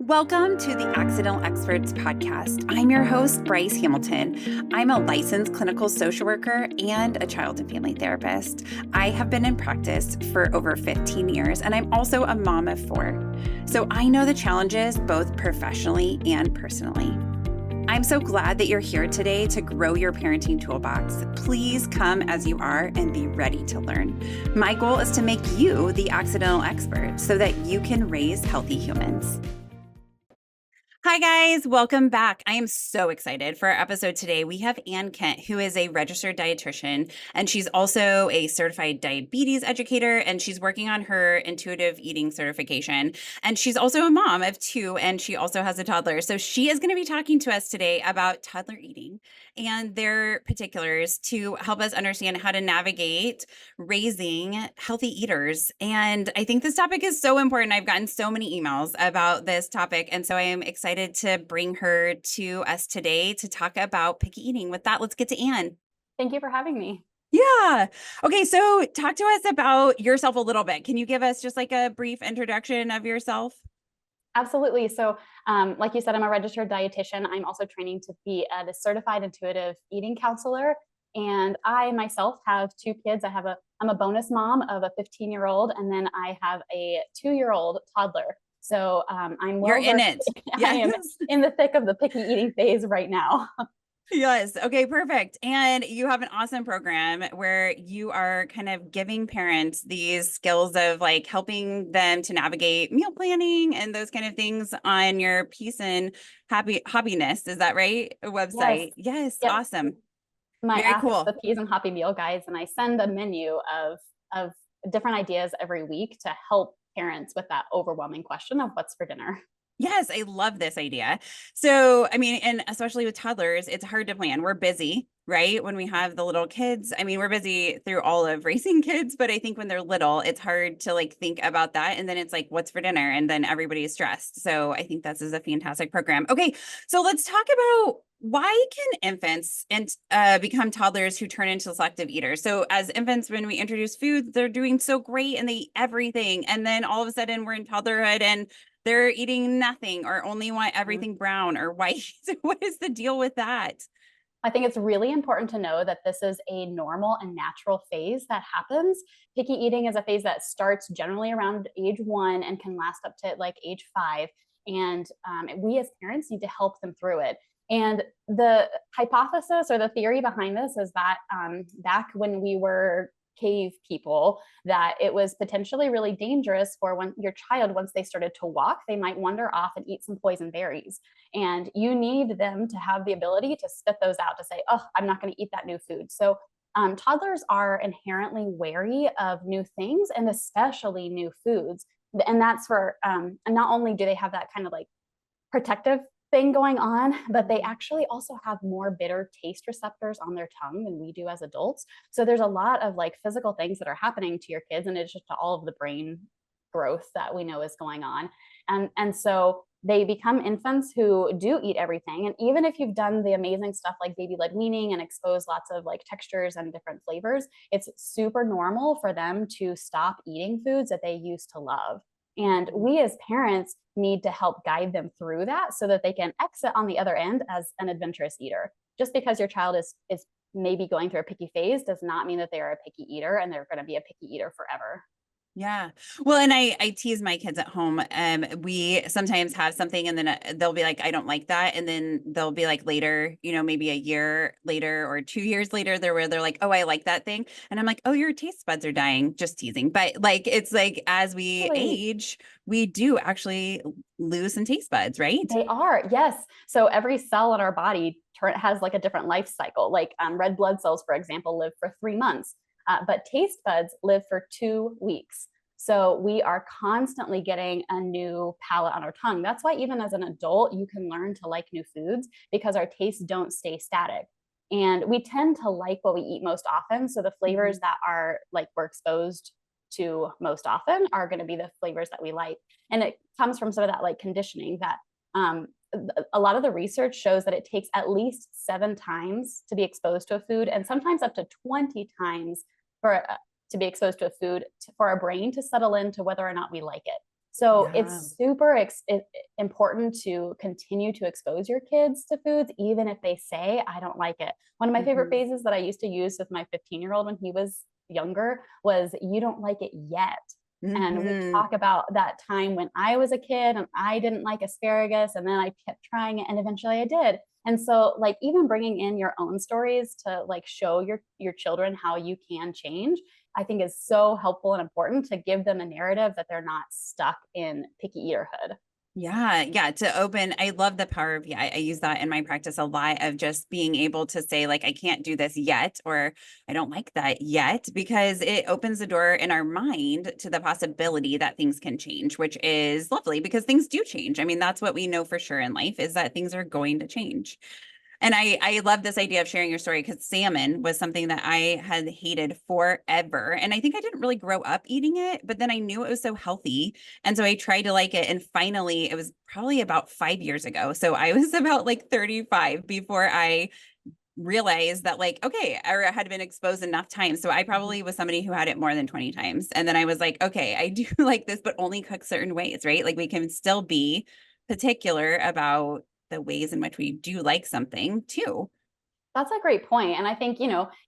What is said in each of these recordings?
Welcome to the Accidental Experts podcast. I'm your host, Bryce Hamilton. I'm a licensed clinical social worker and a child and family therapist. I have been in practice for over 15 years, and I'm also a mom of 4. So I know the challenges both professionally and personally. I'm so glad that you're here today to grow your parenting toolbox. Please come as you are and be ready to learn. My goal is to make you the accidental expert so that you can raise healthy humans. Hi, guys. Welcome back. I am so excited for our episode today. We have Ann Kent, who is a registered dietitian, and she's also a certified diabetes educator, and she's working on her intuitive eating certification. And she's also a mom of 2, and she also has a toddler. So she is going to be talking to us today about toddler eating and their particulars to help us understand how to navigate raising healthy eaters. And I think this topic is so important. I've gotten so many emails about this topic, and so I am excited to bring her to us today to talk about picky eating. With that, let's get to Ann. Thank you for having me. Yeah. Okay. So talk to us about yourself a little bit. Can you give us just like a brief introduction of yourself? Absolutely. So, like you said, I'm a registered dietitian. I'm also training to be a certified intuitive eating counselor. And I myself have 2 kids. I'm a bonus mom of a 15-year-old, and then I have a 2-year-old toddler. So I'm You're in it. I am in the thick of the picky eating phase right now. Yes. Okay, perfect. And you have an awesome program where you are kind of giving parents these skills of like helping them to navigate meal planning and those kind of things on your Peace and Happiness. Is that right? Yes. Website. Yes. Yep. Awesome. My Very app is cool. the Peas and Happy Meal Guides, and I send a menu of different ideas every week to help parents with that overwhelming question of what's for dinner. Yes, I love this idea. So, I mean, and especially with toddlers, it's hard to plan. We're busy, right? When we have the little kids, I mean, we're busy through all of raising kids, but I think when they're little, it's hard to like think about that. And then it's like, what's for dinner? And then everybody is stressed. So I think this is a fantastic program. Okay, so let's talk about why can infants and become toddlers who turn into selective eaters? So as infants, when we introduce food, they're doing so great and they eat everything. And then all of a sudden we're in toddlerhood and they're eating nothing or only want everything brown or white. What is the deal with that? I think it's really important to know that this is a normal and natural phase that happens. Picky eating is a phase that starts generally around age 1 and can last up to like age 5. And we as parents need to help them through it. And the hypothesis or the theory behind this is that back when we were cave people, that it was potentially really dangerous for when your child, once they started to walk, they might wander off and eat some poison berries. And you need them to have the ability to spit those out to say, oh, I'm not going to eat that new food. So toddlers are inherently wary of new things and especially new foods. And that's for, and not only do they have that kind of like protective thing going on, but they actually also have more bitter taste receptors on their tongue than we do as adults. So there's a lot of like physical things that are happening to your kids in addition to all of the brain growth that we know is going on. And so they become infants who do eat everything. And even if you've done the amazing stuff like baby-led weaning and exposed lots of like textures and different flavors, it's super normal for them to stop eating foods that they used to love. And we as parents need to help guide them through that so that they can exit on the other end as an adventurous eater. Just because your child is maybe going through a picky phase does not mean that they are a picky eater and they're going to be a picky eater forever. Yeah. Well, and I tease my kids at home. We sometimes have something and then they'll be like, I don't like that. And then they'll be like later, maybe a year later or 2 years later, they're like, oh, I like that thing. And I'm like, oh, your taste buds are dying. Just teasing. But like, it's like, as we age, we do actually lose some taste buds, right? They are, yes. So every cell in our body has like a different life cycle. Like red blood cells, for example, live for 3 months. But taste buds live for 2 weeks. So we are constantly getting a new palate on our tongue. That's why even as an adult, you can learn to like new foods because our tastes don't stay static. And we tend to like what we eat most often. So the flavors that are like we're exposed to most often are going to be the flavors that we like. And it comes from some of that like conditioning that a lot of the research shows that it takes at least 7 times to be exposed to a food and sometimes up to 20 times for to be exposed to a food for our brain to settle into whether or not we like it. So Yeah. it's super important to continue to expose your kids to foods, even if they say, I don't like it. One of my favorite Mhm. phrases that I used to use with my 15-year-old when he was younger was, you don't like it yet. And we Mhm. talk about that time when I was a kid and I didn't like asparagus, and then I kept trying it and eventually I did. And so like even bringing in your own stories to like show your children how you can change, I think is so helpful and important to give them a narrative that they're not stuck in picky eaterhood. Yeah, yeah, to open, I love the power of, yeah, I use that in my practice a lot of just being able to say, like, I can't do this yet, or I don't like that yet, because it opens the door in our mind to the possibility that things can change, which is lovely because things do change. I mean, that's what we know for sure in life is that things are going to change. And I love this idea of sharing your story because salmon was something that I had hated forever. And I think I didn't really grow up eating it, but then I knew it was so healthy. And so I tried to like it. And finally, it was probably about 5 years ago. So I was about like 35 before I realized that, like, okay, I had been exposed enough times. So I Mhm. probably was somebody who had it more than 20 times. And then I was like, okay, I do like this, but only cook certain ways, right? Like we can still be particular about the ways in which we do like something too. That's a great point. And I think,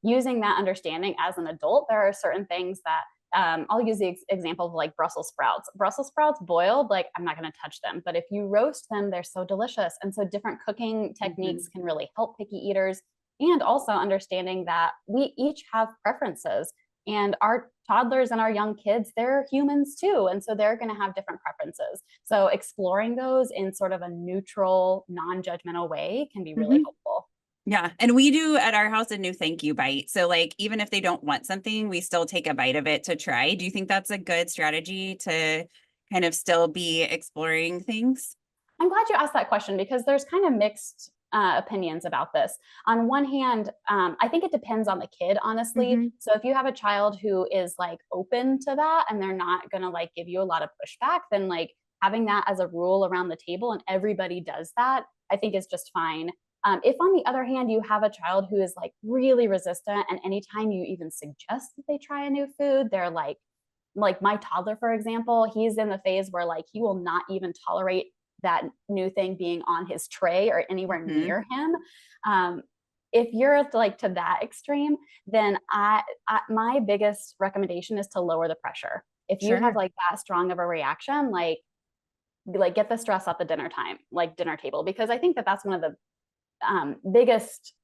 using that understanding as an adult, there are certain things that I'll use the example of like Brussels sprouts. Brussels sprouts boiled, like I'm not going to touch them. But if you roast them, they're so delicious. And so different cooking techniques Mhm. can really help picky eaters. And also understanding that we each have preferences. And our toddlers and our young kids, they're humans too. And so they're going to have different preferences. So exploring those in sort of a neutral, non judgmental way can be really Mhm. helpful. Yeah. And we do at our house a new thank you bite. So, like, even if they don't want something, we still take a bite of it to try. Do you think that's a good strategy to kind of still be exploring things? I'm glad you asked that question because there's kind of mixed opinions about this. On one hand, I think it depends on the kid, honestly. Hmm. So if you have a child who is like open to that and they're not going to like give you a lot of pushback, then like having that as a rule around the table and everybody does that, I think is just fine. If on the other hand, you have a child who is like really resistant, and anytime you even suggest that they try a new food, they're like my toddler, for example, he's in the phase where like he will not even tolerate that new thing being on his tray or anywhere Hmm. near him. Um, if you're like to that extreme, then my biggest recommendation is to lower the pressure. If you have Sure. like that strong of a reaction, like get the stress off the dinner table, because I think that that's one of the biggest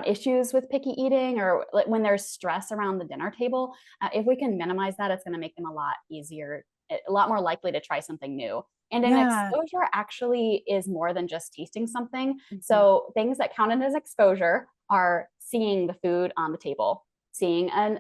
issues with picky eating, or like when there's stress around the dinner table. If we can minimize that, it's going to make them a lot easier, a lot more likely to try something new. And an Yeah. exposure actually is more than just tasting something. Hmm. So things that counted as exposure are seeing the food on the table, seeing a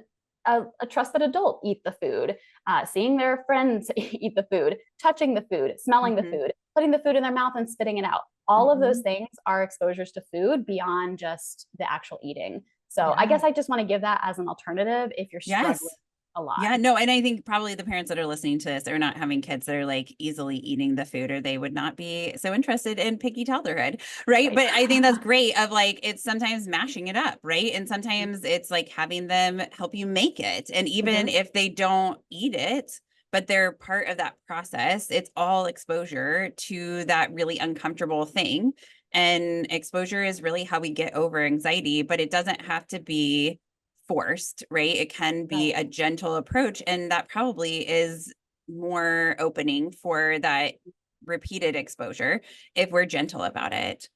trusted adult eat the food, seeing their friends eat the food, touching the food, smelling the Hmm. food, putting the food in their mouth and spitting it out. All of those Hmm. things are exposures to food beyond just the actual eating. So I Yeah. guess I just want to give that as an alternative if you're struggling Yes. a lot. Yeah, no, and I think probably the parents that are listening to this are not having kids that are like easily eating the food, or they would not be so interested in picky toddlerhood, right? Right. But I think that's great of like it's sometimes mashing it up, right? And sometimes it's like having them help you make it. And even Mhm. if they don't eat it, but they're part of that process, it's all exposure to that really uncomfortable thing. And exposure is really how we get over anxiety, but it doesn't have to be forced, right? It can be Right. a gentle approach, and that probably is more opening for that repeated exposure if we're gentle about it.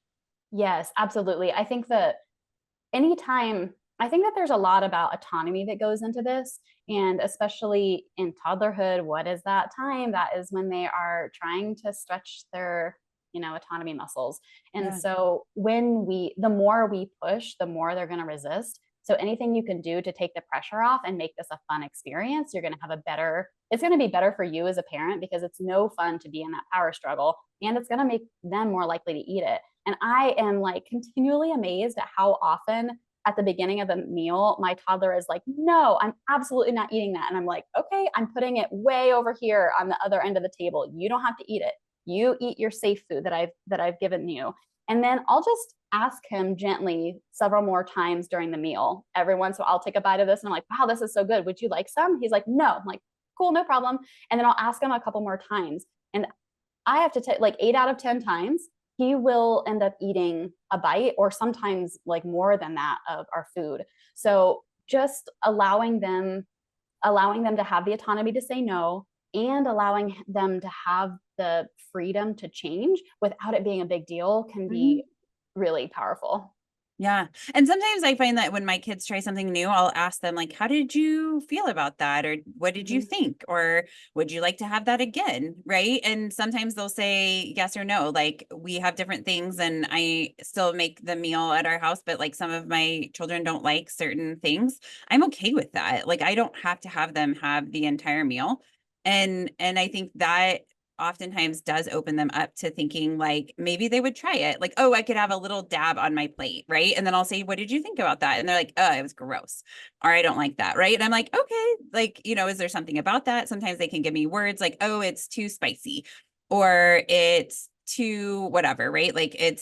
Yes, absolutely. I think that there's a lot about autonomy that goes into this. And especially in toddlerhood, what is that time? That is when they are trying to stretch their, autonomy muscles. And Yeah. so the more we push, the more they're going to resist. So anything you can do to take the pressure off and make this a fun experience, it's going to be better for you as a parent, because it's no fun to be in that power struggle, and it's going to make them more likely to eat it. And I am like continually amazed at how often at the beginning of the meal, my toddler is like, no, I'm absolutely not eating that. And I'm like, okay, I'm putting it way over here on the other end of the table. You don't have to eat it. You eat your safe food that I've given you. And then I'll just ask him gently several more times during the meal. Every once in a while, I'll take a bite of this and I'm like, wow, this is so good. Would you like some? He's like, no. I'm like, cool, no problem. And then I'll ask him a couple more times. And I have to take like 8 out of 10 times, he will end up eating a bite or sometimes like more than that of our food. So just allowing them to have the autonomy to say no and allowing them to have the freedom to change without it being a big deal can be really powerful. Yeah. And sometimes I find that when my kids try something new, I'll ask them like, how did you feel about that? Or what did you Mhm. think? Or would you like to have that again? Right. And sometimes they'll say yes or no. Like we have different things and I still make the meal at our house, but like some of my children don't like certain things. I'm okay with that. Like I don't have to have them have the entire meal. And I think that oftentimes does open them up to thinking like maybe they would try it. Like, oh, I could have a little dab on my plate, right? And then I'll say, what did you think about that? And they're like, oh, it was gross. Or I don't like that, right? And I'm like, okay, like, is there something about that? Sometimes they can give me words like, oh, it's too spicy or it's too whatever, right? Like it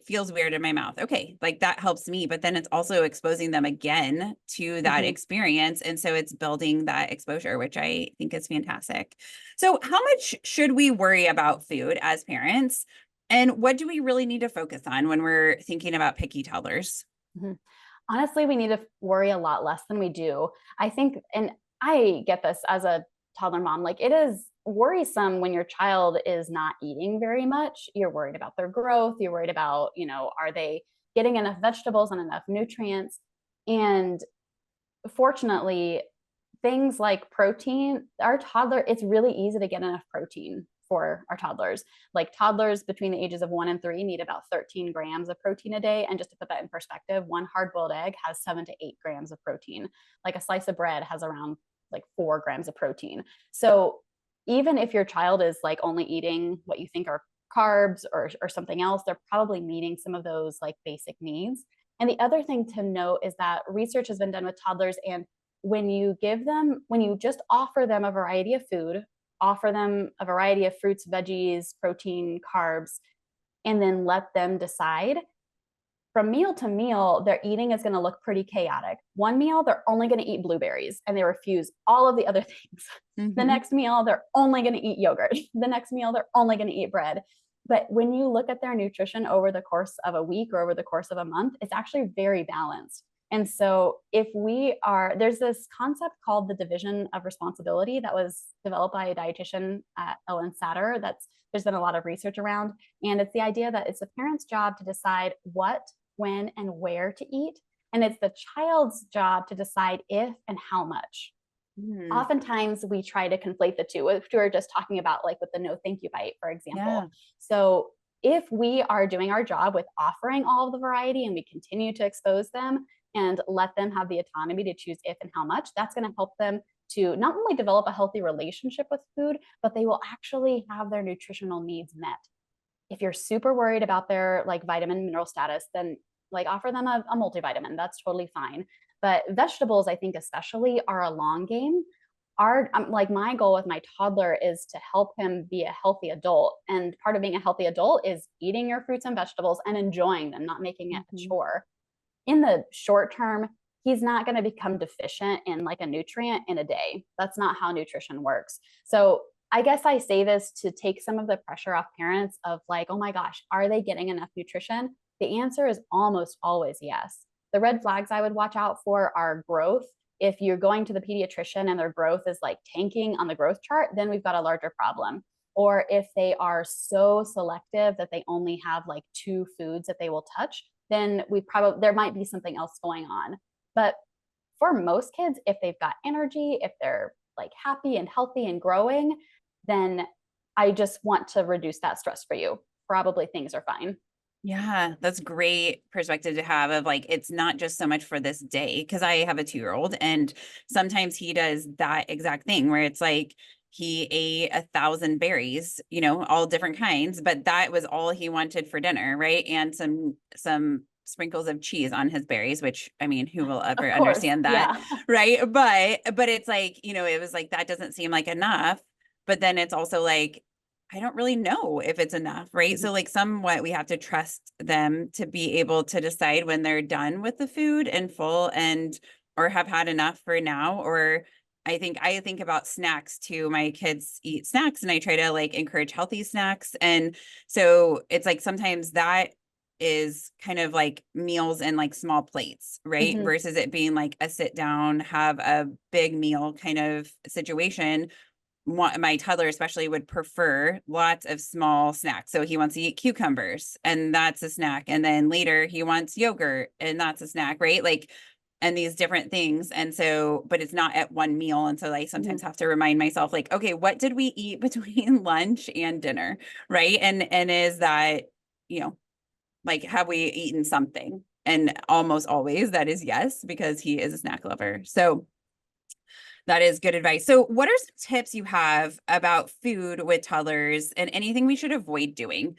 feels weird in my mouth. Okay, like that helps me, but then it's also exposing them again to that Mhm. experience. And so it's building that exposure, which I think is fantastic. So, how much should we worry about food as parents? And what do we really need to focus on when we're thinking about picky toddlers? Mhm. Honestly, we need to worry a lot less than we do. I think, and I get this as a toddler mom, like it is worrisome when your child is not eating very much. You're worried about their growth. You're worried about, are they getting enough vegetables and enough nutrients? And fortunately, things like protein, our toddler, it's really easy to get enough protein for our toddlers. Like toddlers between the ages of 1 and 3 need about 13 grams of protein a day. And just to put that in perspective, one hard boiled egg has 7 to 8 grams of protein. Like a slice of bread has around like 4 grams of protein. So even if your child is like only eating what you think are carbs or something else, they're probably meeting some of those like basic needs. And the other thing to note is that research has been done with toddlers, and when you just offer them a variety of food, offer them a variety of fruits, veggies, protein, carbs, and then let them decide, from meal to meal, their eating is going to look pretty chaotic. One meal, they're only going to eat blueberries and they refuse all of the other things. The Mm-hmm. next meal, they're only going to eat yogurt. The next meal, they're only going to eat bread. But when you look at their nutrition over the course of a week or over the course of a month, it's actually very balanced. And so, there's this concept called the division of responsibility that was developed by a dietitian, Ellen Satter. There's been a lot of research around. And it's the idea that it's the parent's job to decide what, when, and where to eat. And it's the child's job to decide if and how much. Mm, Oftentimes we try to conflate the two, which we were just talking about, like with the no thank you bite, for example. yeah. So if we are doing our job with offering all of the variety and we continue to expose them and let them have the autonomy to choose if and how much, that's going to help them to not only develop a healthy relationship with food, but they will actually have their nutritional needs met. If you're super worried about their like vitamin mineral status, then like offer them a multivitamin. That's totally fine. But vegetables, I think especially, are a long game. Like my goal with my toddler is to help him be a healthy adult, and part of being a healthy adult is eating your fruits and vegetables and enjoying them, not making it a Mhm. chore. In the short term, he's not going to become deficient in like a nutrient in a day. That's not how nutrition works. So I guess I say this to take some of the pressure off parents of like, oh my gosh, are they getting enough nutrition? The answer is almost always yes. The red flags I would watch out for are growth. If you're going to the pediatrician and their growth is like tanking on the growth chart, then we've got a larger problem. Or if they are so selective that they only have like 2 foods that they will touch, then there might be something else going on. But for most kids, if they've got energy, if they're like happy and healthy and growing, then I just want to reduce that stress for you. Probably things are fine. Yeah, that's great perspective to have of like it's not just so much for this day because I have a 2-year-old and sometimes he does that exact thing where it's like he ate 1,000 berries, all different kinds, but that was all he wanted for dinner, right? And some sprinkles of cheese on his berries, which I mean, who will ever Of course. understand that, Yeah. right? But it's like, it was like that doesn't seem like enough, but then it's also like I don't really know if it's enough, right? So like somewhat we have to trust them to be able to decide when they're done with the food and full and or have had enough for now or I think about snacks too. My kids eat snacks and I try to like encourage healthy snacks. And so it's like sometimes that is kind of like meals in like small plates, right? Mhm. Versus it being like a sit down, have a big meal kind of situation. My toddler especially would prefer lots of small snacks. So he wants to eat cucumbers and that's a snack. And then later he wants yogurt and that's a snack, right? Like, and these different things. And so, but it's not at one meal. And so I sometimes Mhm. have to remind myself like, okay, what did we eat between lunch and dinner? Right. And is that, you know, like, have we eaten something? And almost always that is yes, because he is a snack lover. So that is good advice. So, what are some tips you have about food with toddlers and anything we should avoid doing?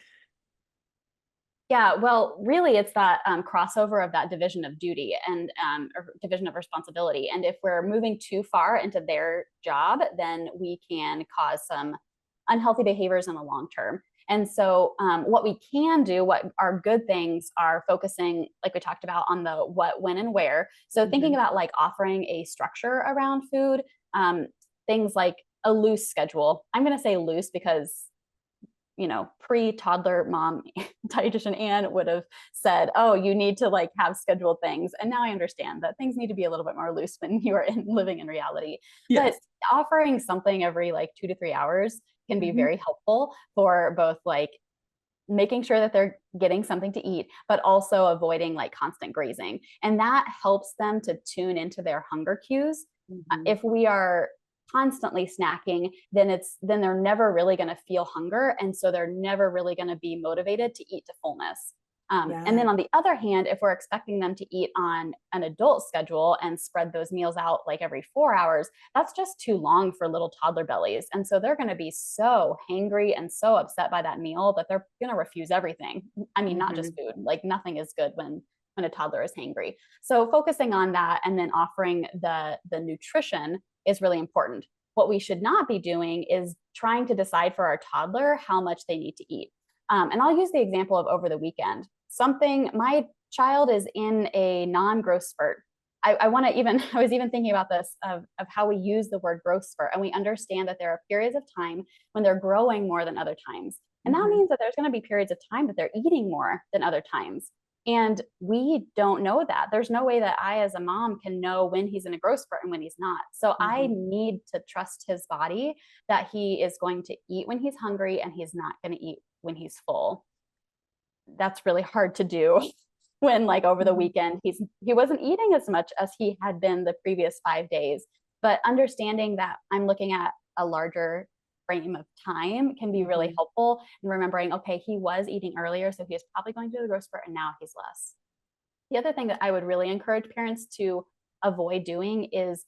Yeah, well, really, it's that crossover of that division of duty and or division of responsibility. And if we're moving too far into their job, then we can cause some unhealthy behaviors in the long term. And so, what we can do, what are good things, are focusing, like we talked about, on the what, when, and where. So, thinking Mhm. about like offering a structure around food, um, things like a loose schedule. I'm going to say loose because pre-toddler mom dietitian Anne would have said, "Oh, you need to like have scheduled things." And now I understand that things need to be a little bit more loose when you are living in reality. But Yes. offering something every like 2 to 3 hours can be Mhm. very helpful for both like making sure that they're getting something to eat, but also avoiding like constant grazing. And that helps them to tune into their hunger cues. Mhm. If we are constantly snacking, then they're never really going to feel hunger, and so they're never really going to be motivated to eat to fullness. And Yeah. then on the other hand, if we're expecting them to eat on an adult schedule and spread those meals out like every 4 hours, that's just too long for little toddler bellies. And so they're going to be so hangry and so upset by that meal that they're going to refuse everything. I mean, not just Mhm. food, like nothing is good when a toddler is hangry. So focusing on that and then offering the nutrition is really important. What we should not be doing is trying to decide for our toddler how much they need to eat. And I'll use the example of over the weekend. My child is in a non-growth spurt. I want to even, I was even thinking about this of how we use the word growth spurt. And we understand that there are periods of time when they're growing more than other times. And that Mhm. means that there's going to be periods of time that they're eating more than other times. And we don't know that. There's no way that I, as a mom, can know when he's in a growth spurt and when he's not. So I Mhm. need to trust his body that he is going to eat when he's hungry and he's not going to eat when he's full. That's really hard to do when like over the Mhm. weekend he wasn't eating as much as he had been the previous 5 days. But understanding that I'm looking at a larger frame of time can be really Mhm. helpful, and remembering, okay, he was eating earlier, so he was probably going through the growth spurt and now he's less. The other thing that I would really encourage parents to avoid doing is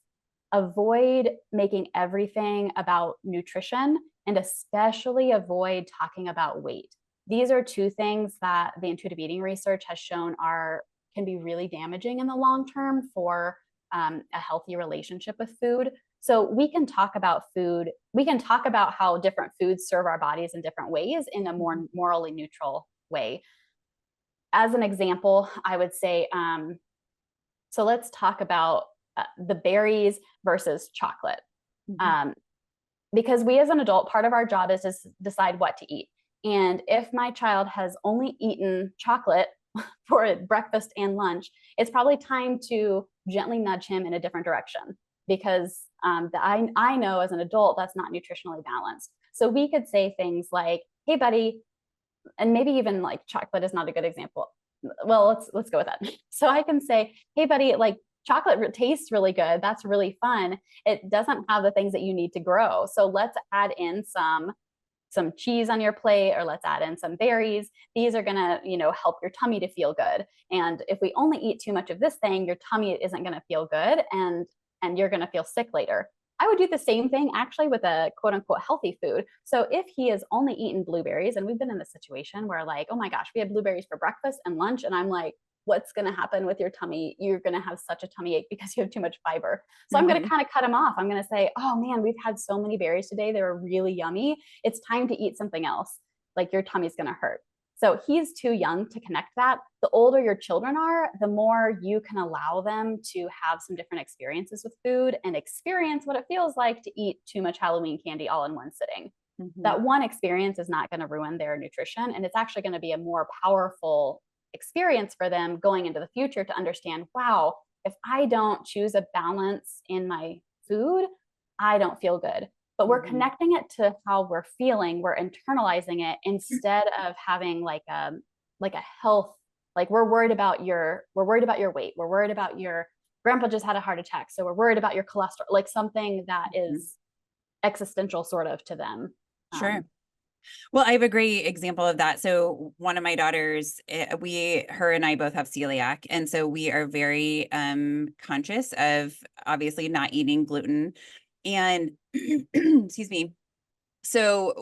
avoid making everything about nutrition, and especially avoid talking about weight. These are two things that the intuitive eating research has shown are can be really damaging in the long term for a healthy relationship with food. So we can talk about food. We can talk about how different foods serve our bodies in different ways in a Mhm. more morally neutral way. As an example, I would say, so let's talk about the berries versus chocolate. Mhm. Um, because we as an adult, part of our job is to decide what to eat. And if my child has only eaten chocolate for breakfast and lunch, it's probably time to gently nudge him in a different direction, because I know as an adult that's not nutritionally balanced. So we could say things like, "Hey, buddy," and maybe even like chocolate is not a good example. Well, let's go with that. So I can say, "Hey, buddy, like chocolate tastes really good. That's really fun. It doesn't have the things that you need to grow. So let's add in some cheese on your plate, or let's add in some berries. These are going to, help your tummy to feel good. And if we only eat too much of this thing, your tummy isn't going to feel good, and you're going to feel sick later." I would do the same thing actually with a quote unquote healthy food. So if he has only eaten blueberries, and we've been in this situation where like, oh my gosh, we had blueberries for breakfast and lunch, and I'm like, what's going to happen with your tummy? You're going to have such a tummy ache because you have too much fiber. So I'm going to Mhm. kind of cut him off. I'm going to say, oh man, we've had so many berries today. They were really yummy. It's time to eat something else. Like your tummy's going to hurt. So he's too young to connect that. The older your children are, the more you can allow them to have some different experiences with food and experience what it feels like to eat too much Halloween candy all in one sitting. That one experience is not going to ruin their nutrition. And it's actually going to be a more powerful experience for them going into the future to understand, wow, if I don't choose a balance in my food, I don't feel good. But we're connecting it to how we're feeling. We're internalizing it instead of having like a health, like we're worried about your weight. We're worried about your grandpa just had a heart attack. So we're worried about your cholesterol, like something that is existential sort of to them. Sure. Well, I have a great example of that. So one of my daughters, her and I both have celiac. And so we are very conscious of obviously not eating gluten. And excuse me. So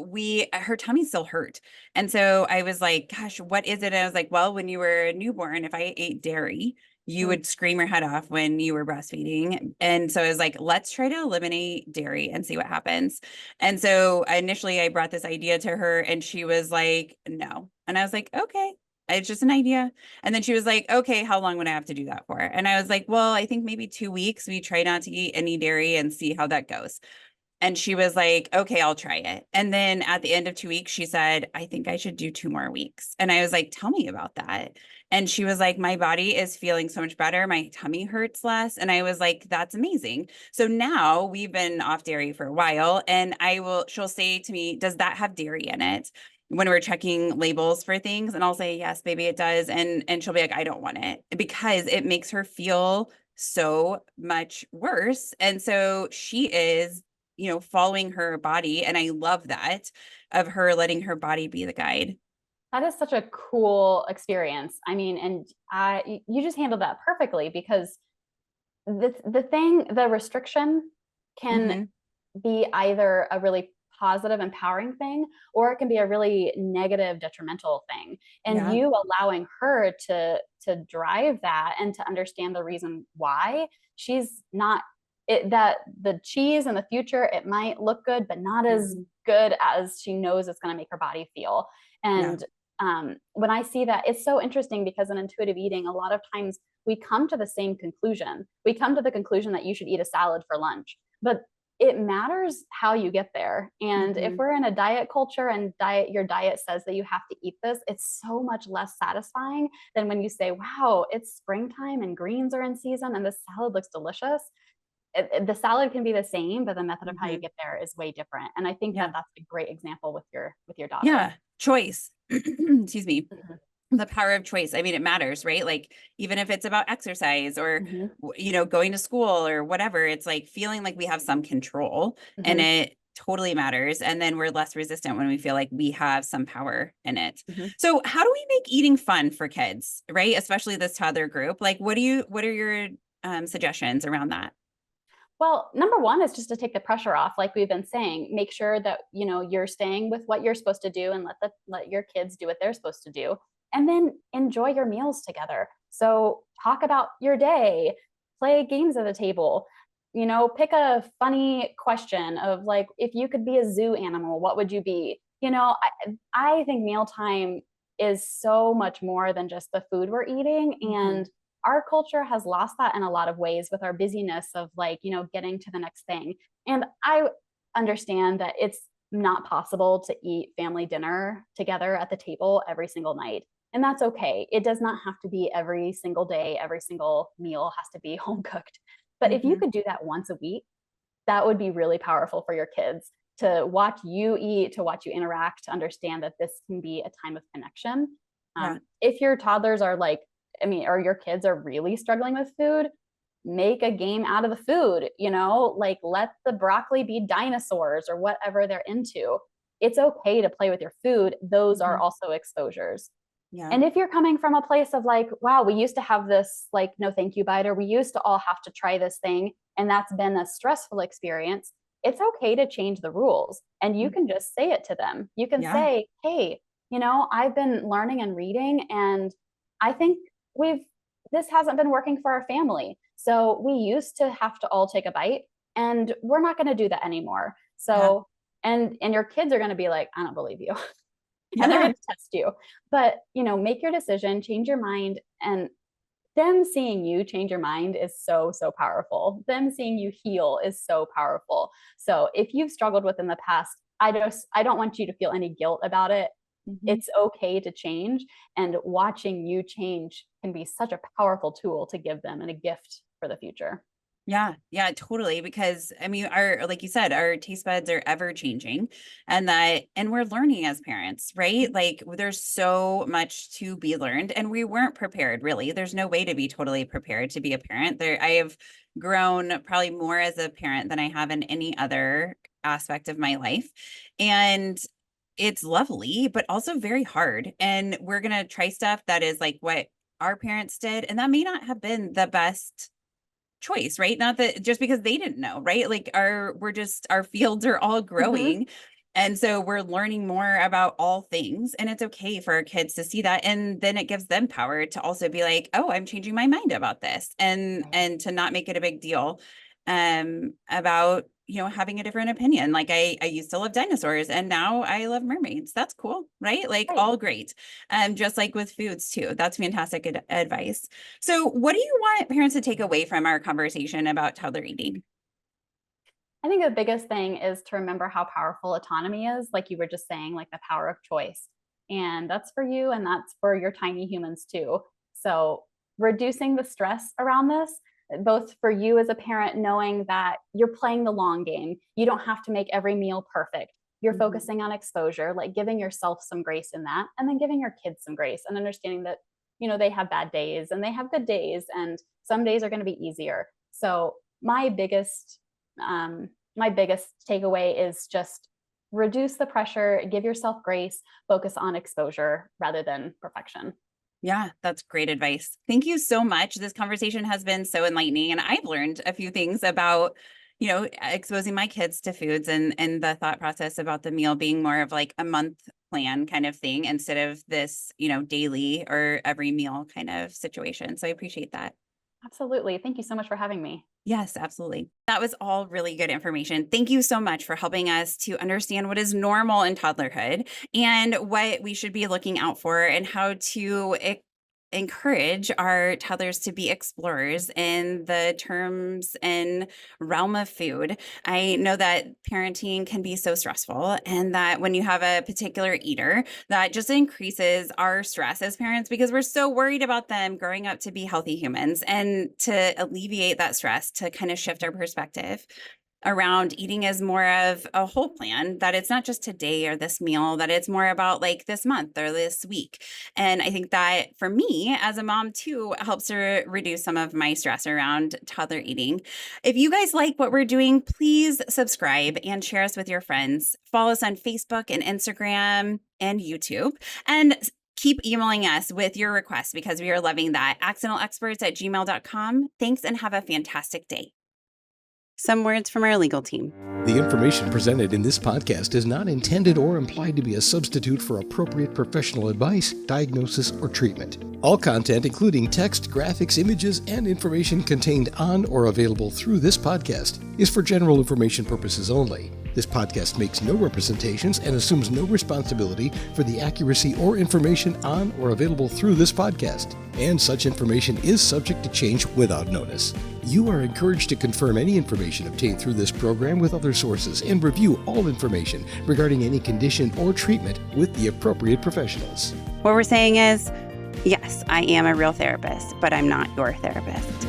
her tummy still hurt. And so I was like, gosh, what is it? And I was like, well, when you were a newborn, if I ate dairy, you would scream your head off when you were breastfeeding. And so I was like, let's try to eliminate dairy and see what happens. And so initially I brought this idea to her and she was like, no. And I was like, okay, it's just an idea. And then she was like, okay, how long would I have to do that for? And I was like, well, I think maybe 2 weeks. We try not to eat any dairy and see how that goes. And she was like, okay, I'll try it. And then at the end of 2 weeks, she said, I think I should do 2 more weeks. And I was like, tell me about that. And she was like, my body is feeling so much better. My tummy hurts less. And I was like, that's amazing. So now we've been off dairy for a while. And she'll say to me, does that have dairy in it? When we're checking labels for things. And I'll say, yes, baby, it does. And she'll be like, I don't want it because it makes her feel so much worse. And so she is following her body. And I love that of her letting her body be the guide. That is such a cool experience. I mean, and you just handled that perfectly because the restriction can be either a really positive, empowering thing, or it can be a really negative, detrimental thing. And you allowing her to drive that and to understand the reason why she's not that the cheese in the future, it might look good, but not as good as she knows it's going to make her body feel. And when I see that, it's so interesting because in intuitive eating, a lot of times we come to the same conclusion. We come to the conclusion that you should eat a salad for lunch, but it matters how you get there. And if we're in a diet culture and your diet says that you have to eat this, it's so much less satisfying than when you say, wow, it's springtime and greens are in season and this salad looks delicious. The salad can be the same, but the method of how you get there is way different. And I think that that's a great example with your daughter. Yeah. Choice. Excuse me. The power of choice. I mean, it matters, right? Like, even if it's about exercise or, going to school or whatever, it's like feeling like we have some control and it totally matters. And then we're less resistant when we feel like we have some power in it. So how do we make eating fun for kids, right? Especially this toddler group. Like, what are your suggestions around that? Well, number one is just to take the pressure off. Like we've been saying, make sure that, you're staying with what you're supposed to do and let your kids do what they're supposed to do. And then enjoy your meals together. So talk about your day, play games at the table, pick a funny question of like, if you could be a zoo animal, what would you be? I think mealtime is so much more than just the food we're eating. And our culture has lost that in a lot of ways with our busyness of like, getting to the next thing. And I understand that it's not possible to eat family dinner together at the table every single night. And that's okay. It does not have to be every single day, every single meal has to be home cooked. But if you could do that once a week, that would be really powerful for your kids to watch you eat, to watch you interact, to understand that this can be a time of connection. If your toddlers are like, or your kids are really struggling with food, make a game out of the food, like let the broccoli be dinosaurs or whatever they're into. It's okay to play with your food. Those are also exposures. And if you're coming from a place of like, wow, we used to have this like, no, thank you, biter. We used to all have to try this thing. And that's been a stressful experience. It's okay to change the rules. And you can just say it to them. You can say, hey, I've been learning and reading, and I think this hasn't been working for our family. So we used to have to all take a bite, and we're not going to do that anymore. So, and your kids are going to be like, I don't believe you. and they're going to test you. But, make your decision, change your mind, and them seeing you change your mind is so, so powerful. Them seeing you heal is so powerful. So if you've struggled with in the past, I don't want you to feel any guilt about it. It's okay to change, and watching you change can be such a powerful tool to give them and a gift for the future. Yeah, totally. Because I mean, like you said, our taste buds are ever changing, and we're learning as parents, right? Like there's so much to be learned, and we weren't prepared, really. There's no way to be totally prepared to be a parent. I have grown probably more as a parent than I have in any other aspect of my life. And it's lovely, but also very hard. And we're going to try stuff that is like what our parents did. And that may not have been the best choice, right? Not that just because they didn't know, right? Like our fields are all growing. And so we're learning more about all things, and it's okay for our kids to see that. And then it gives them power to also be like, oh, I'm changing my mind about this, and to not make it a big deal about, having a different opinion. Like I used to love dinosaurs and now I love mermaids. That's cool, right? Like all great. Just like with foods too. That's fantastic advice. So what do you want parents to take away from our conversation about toddler eating? I think the biggest thing is to remember how powerful autonomy is, like you were just saying, like the power of choice. And that's for you, and that's for your tiny humans too. So reducing the stress around this, both for you as a parent, knowing that you're playing the long game. You don't have to make every meal perfect. You're focusing on exposure, like giving yourself some grace in that, and then giving your kids some grace, and understanding that, they have bad days and they have good days, and some days are going to be easier. So my biggest takeaway is just reduce the pressure, give yourself grace, focus on exposure rather than perfection. Yeah, that's great advice. Thank you so much. This conversation has been so enlightening, and I've learned a few things about, exposing my kids to foods, and the thought process about the meal being more of like a month plan kind of thing instead of this, daily or every meal kind of situation. So I appreciate that. Absolutely. Thank you so much for having me. Yes, absolutely. That was all really good information. Thank you so much for helping us to understand what is normal in toddlerhood and what we should be looking out for, and how to encourage our toddlers to be explorers in the terms and realm of food. I know that parenting can be so stressful, and that when you have a particular eater, that just increases our stress as parents, because we're so worried about them growing up to be healthy humans. And to alleviate that stress, to kind of shift our perspective around eating as more of a whole plan, that it's not just today or this meal, that it's more about like this month or this week. And I think that for me as a mom too, helps to reduce some of my stress around toddler eating. If you guys like what we're doing, please subscribe and share us with your friends. Follow us on Facebook and Instagram and YouTube, and keep emailing us with your requests, because we are loving that. accidentalexperts@gmail.com. Thanks, and have a fantastic day. Some words from our legal team. The information presented in this podcast is not intended or implied to be a substitute for appropriate professional advice, diagnosis, or treatment. All content, including text, graphics, images, and information contained on or available through this podcast, is for general information purposes only. This podcast makes no representations and assumes no responsibility for the accuracy or information on or available through this podcast, and such information is subject to change without notice. You are encouraged to confirm any information obtained through this program with other sources, and review all information regarding any condition or treatment with the appropriate professionals. What we're saying is, yes, I am a real therapist, but I'm not your therapist.